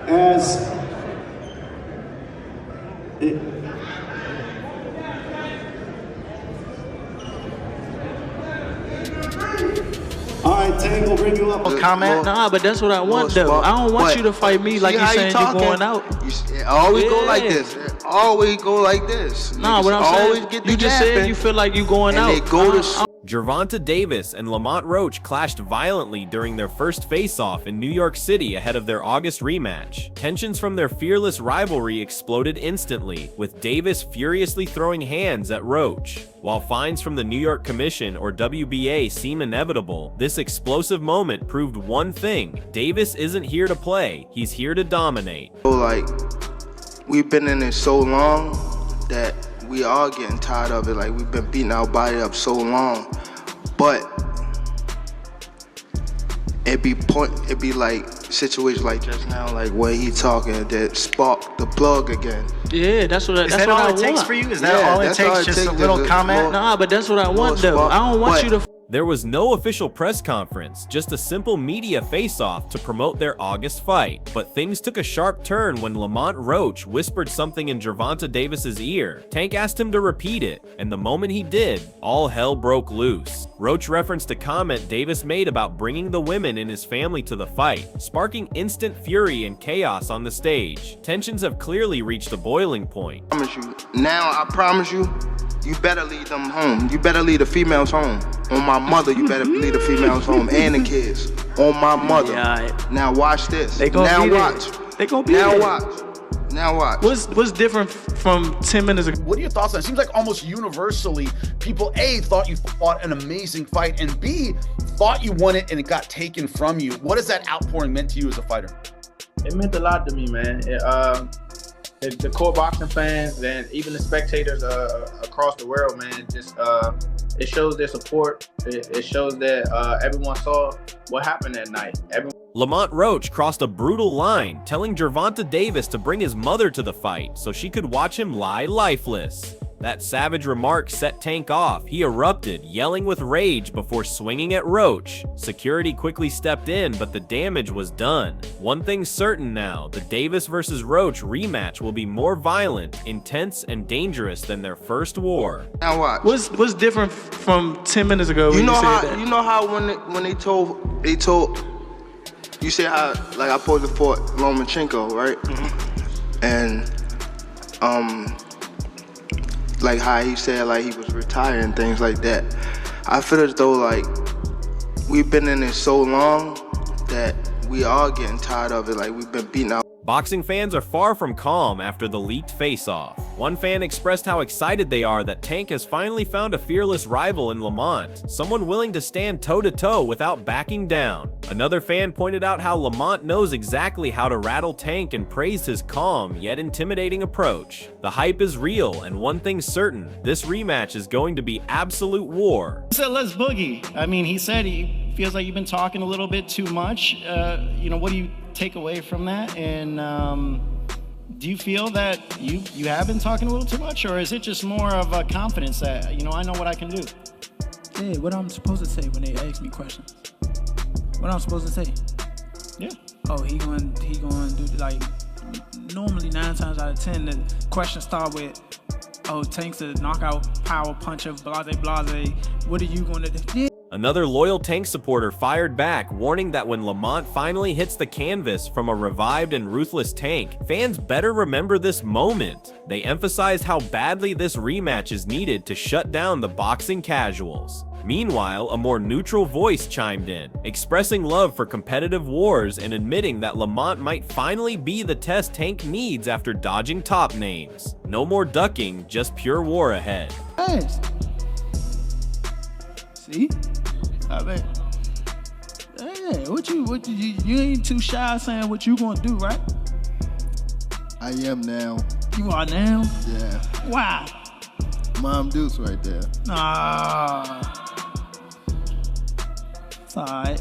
as it, all right, Tank, we'll bring you up. Comment? Nah, but that's what I want, though. I don't want you to fight me like you saying you're going out. You always go like this. Always go like this. Nah, what I'm saying, you just said you feel like you going out. They go to Gervonta Davis and Lamont Roach clashed violently during their first face-off in New York City ahead of their August rematch. Tensions from their fearless rivalry exploded instantly, with Davis furiously throwing hands at Roach. While fines from the New York Commission or WBA seem inevitable, this explosive moment proved one thing: Davis isn't here to play, he's here to dominate. Like, we've been in it so long that we are getting tired of it. Like, we've been beating our body up so long, but it be like situations like just now, like where he talking, that spark the plug again. Yeah, that's what I want. Is that all it takes for you? Is that all it takes? Just a little comment? Nah, but that's what I want, though. I don't want you to. There was no official press conference, just a simple media face-off to promote their August fight. But things took a sharp turn when Lamont Roach whispered something in Gervonta Davis's ear. Tank asked him to repeat it, and the moment he did, all hell broke loose. Roach referenced a comment Davis made about bringing the women in his family to the fight, sparking instant fury and chaos on the stage. Tensions have clearly reached a boiling point. I promise you, you better lead them home. You better lead the females home. On my mother, you better lead the females home and the kids. On my mother. Yeah, now watch this. They gonna now be watch. There. They gonna be now there. watch. Now watch. What's different from 10 minutes ago? What are your thoughts on it? It seems like almost universally, people A, thought you fought an amazing fight, and B, thought you won it and it got taken from you. What has that outpouring meant to you as a fighter? It meant a lot to me, man. The core boxing fans and even the spectators across the world, man, just it shows their support. It shows that everyone saw what happened that night. Lamont Roach crossed a brutal line, telling Gervonta Davis to bring his mother to the fight so she could watch him lie lifeless. That savage remark set Tank off. He erupted, yelling with rage before swinging at Roach. Security quickly stepped in, but the damage was done. One thing's certain now: the Davis vs. Roach rematch will be more violent, intense, and dangerous than their first war. Now watch. What's different from 10 minutes ago? You know how when they told you say how like I posed for Lomachenko, right? Mm-hmm. And like how he said like he was retired and things like that. I feel as though like we've been in it so long that we are getting tired of it. Like we've been beating out. Boxing fans are far from calm after the leaked face-off. One fan expressed how excited they are that Tank has finally found a fearless rival in Lamont, someone willing to stand toe-to-toe without backing down. Another fan pointed out how Lamont knows exactly how to rattle Tank and praised his calm yet intimidating approach. The hype is real, and one thing's certain: this rematch is going to be absolute war. He said, "Let's boogie." I mean, he said he feels like you've been talking a little bit too much. What do you take away from that? And do you feel that you have been talking a little too much, or is it just more of a confidence that, I know what I can do? Hey, what I'm supposed to say when they ask me questions? What I'm supposed to say? Yeah. Oh, he going do like normally 9 times out of 10 the questions start with, "Oh, Tank's a knockout power puncher, blase blase. What are you gonna do?" Yeah. Another loyal Tank supporter fired back, warning that when Lamont finally hits the canvas from a revived and ruthless Tank, fans better remember this moment. They emphasized how badly this rematch is needed to shut down the boxing casuals. Meanwhile, a more neutral voice chimed in, expressing love for competitive wars and admitting that Lamont might finally be the test Tank needs after dodging top names. No more ducking, just pure war ahead. Nice. See? I mean, hey, what you ain't too shy saying what you gonna do, right? I am now. You are now? Yeah. Why? Mom Deuce right there. Nah. It's alright.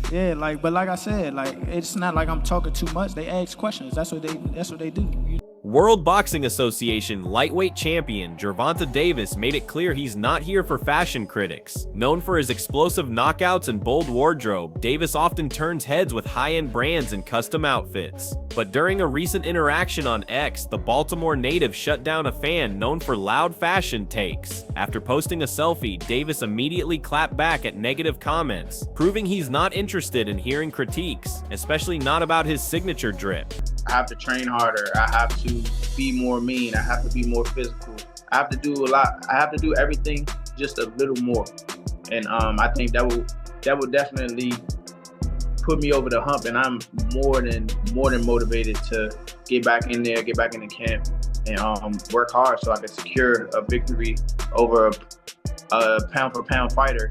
Yeah, but like I said, it's not like I'm talking too much. They ask questions. That's what they do. World Boxing Association lightweight champion Gervonta Davis made it clear he's not here for fashion critics. Known for his explosive knockouts and bold wardrobe, Davis often turns heads with high-end brands and custom outfits. But during a recent interaction on X, the Baltimore native shut down a fan known for loud fashion takes. After posting a selfie, Davis immediately clapped back at negative comments, proving he's not interested in hearing critiques, especially not about his signature drip. I have to train harder. I have to be more mean. I have to be more physical. I have to do a lot. I have to do everything just a little more. And I think that will definitely put me over the hump. And I'm more than motivated to get back in there, get back in the camp, and work hard so I can secure a victory over a pound for pound fighter,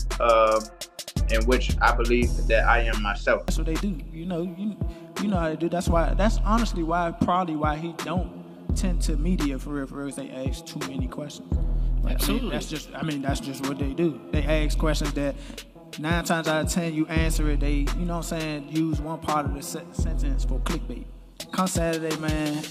in which I believe that I am myself. That's what they do. You know how they do. That's honestly probably why he don't tend to media for real. They ask too many questions. Absolutely. That's just what they do. They ask questions that 9 times out of 10 you answer it. They, use one part of the sentence for clickbait. Come Saturday, man.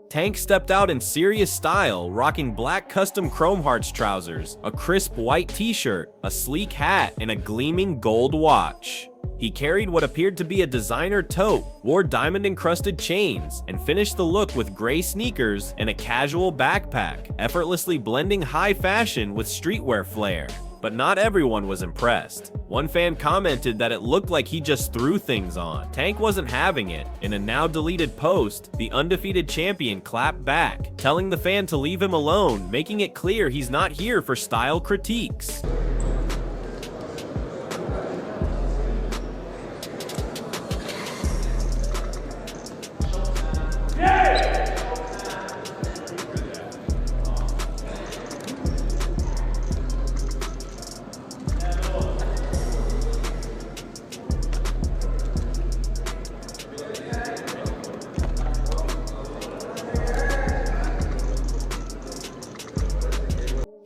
Tank stepped out in serious style, rocking black custom Chrome Hearts trousers, a crisp white t-shirt, a sleek hat, and a gleaming gold watch. He carried what appeared to be a designer tote, wore diamond-encrusted chains, and finished the look with gray sneakers and a casual backpack, effortlessly blending high fashion with streetwear flair. But not everyone was impressed. One fan commented that it looked like he just threw things on. Tank wasn't having it. In a now-deleted post, the undefeated champion clapped back, telling the fan to leave him alone, making it clear he's not here for style critiques.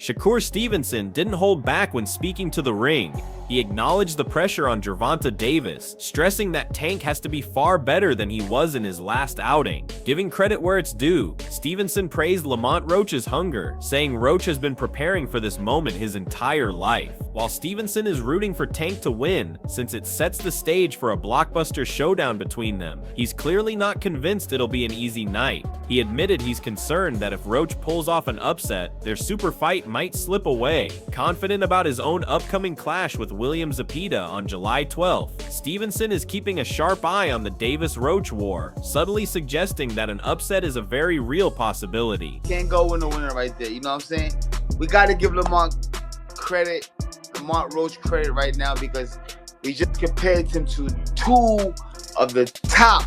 Shakur Stevenson didn't hold back when speaking to the ring. He acknowledged the pressure on Gervonta Davis, stressing that Tank has to be far better than he was in his last outing. Giving credit where it's due, Stevenson praised Lamont Roach's hunger, saying Roach has been preparing for this moment his entire life. While Stevenson is rooting for Tank to win, since it sets the stage for a blockbuster showdown between them, he's clearly not convinced it'll be an easy night. He admitted he's concerned that if Roach pulls off an upset, their super fight might slip away. Confident about his own upcoming clash with William Zepeda on July 12th, Stevenson is keeping a sharp eye on the Davis-Roach war, subtly suggesting that an upset is a very real possibility. Can't go with a winner right there, you know what I'm saying? We got to give Lamont Roach credit right now, because we just compared him to 2 of the top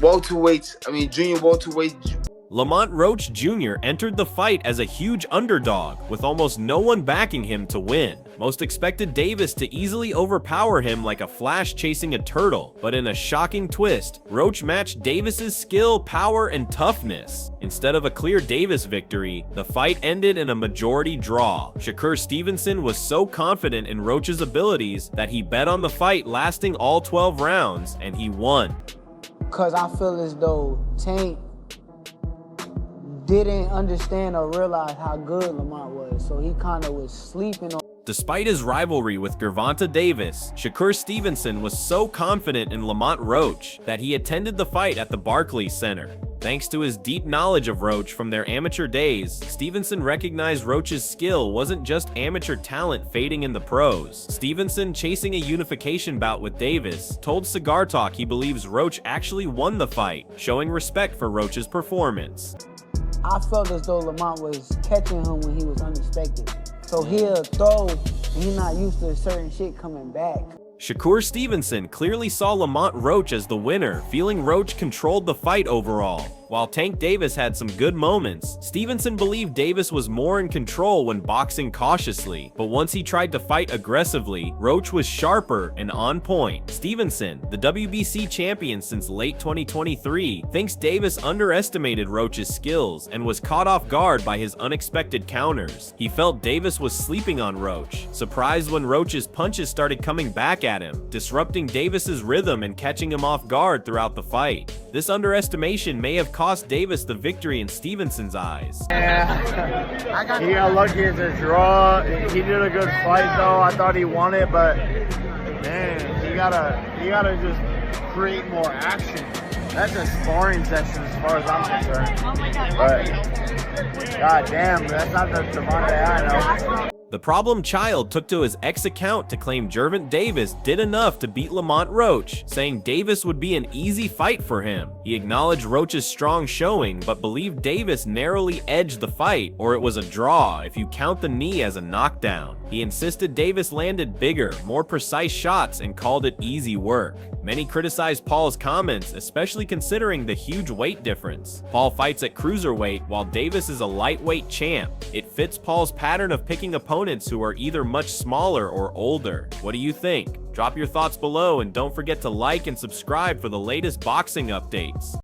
junior welterweights. Lamont Roach Jr. entered the fight as a huge underdog, with almost no one backing him to win. Most expected Davis to easily overpower him like a flash chasing a turtle, but in a shocking twist, Roach matched Davis's skill, power, and toughness. Instead of a clear Davis victory, the fight ended in a majority draw. Shakur Stevenson was so confident in Roach's abilities that he bet on the fight lasting all 12 rounds, and he won. Because I feel as though Tank didn't understand or realize how good Lamont was, so he kind of was sleeping on. Despite his rivalry with Gervonta Davis, Shakur Stevenson was so confident in Lamont Roach that he attended the fight at the Barclays Center. Thanks to his deep knowledge of Roach from their amateur days, Stevenson recognized Roach's skill wasn't just amateur talent fading in the pros. Stevenson, chasing a unification bout with Davis, told Cigar Talk he believes Roach actually won the fight, showing respect for Roach's performance. I felt as though Lamont was catching him when he was unexpected. So he'll throw, and he's not used to certain shit coming back. Shakur Stevenson clearly saw Lamont Roach as the winner, feeling Roach controlled the fight overall. While Tank Davis had some good moments, Stevenson believed Davis was more in control when boxing cautiously, but once he tried to fight aggressively, Roach was sharper and on point. Stevenson, the WBC champion since late 2023, thinks Davis underestimated Roach's skills and was caught off guard by his unexpected counters. He felt Davis was sleeping on Roach, surprised when Roach's punches started coming back at him, disrupting Davis's rhythm and catching him off guard throughout the fight. This underestimation may have cost Davis the victory in Stevenson's eyes. Yeah, he got lucky as a draw. He did a good fight though. I thought he won it, but man, you gotta just create more action. That's a sparring session as far as I'm concerned. Oh my God. But god damn, that's not the Gervonta I know. The problem child took to his ex account to claim Gervonta Davis did enough to beat Lamont Roach, saying Davis would be an easy fight for him. He acknowledged Roach's strong showing, but believed Davis narrowly edged the fight, or it was a draw if you count the knee as a knockdown. He insisted Davis landed bigger, more precise shots and called it easy work. Many criticized Paul's comments, especially considering the huge weight difference. Paul fights at cruiserweight while Davis is a lightweight champ. It fits Paul's pattern of picking opponents who are either much smaller or older. What do you think? Drop your thoughts below and don't forget to like and subscribe for the latest boxing updates.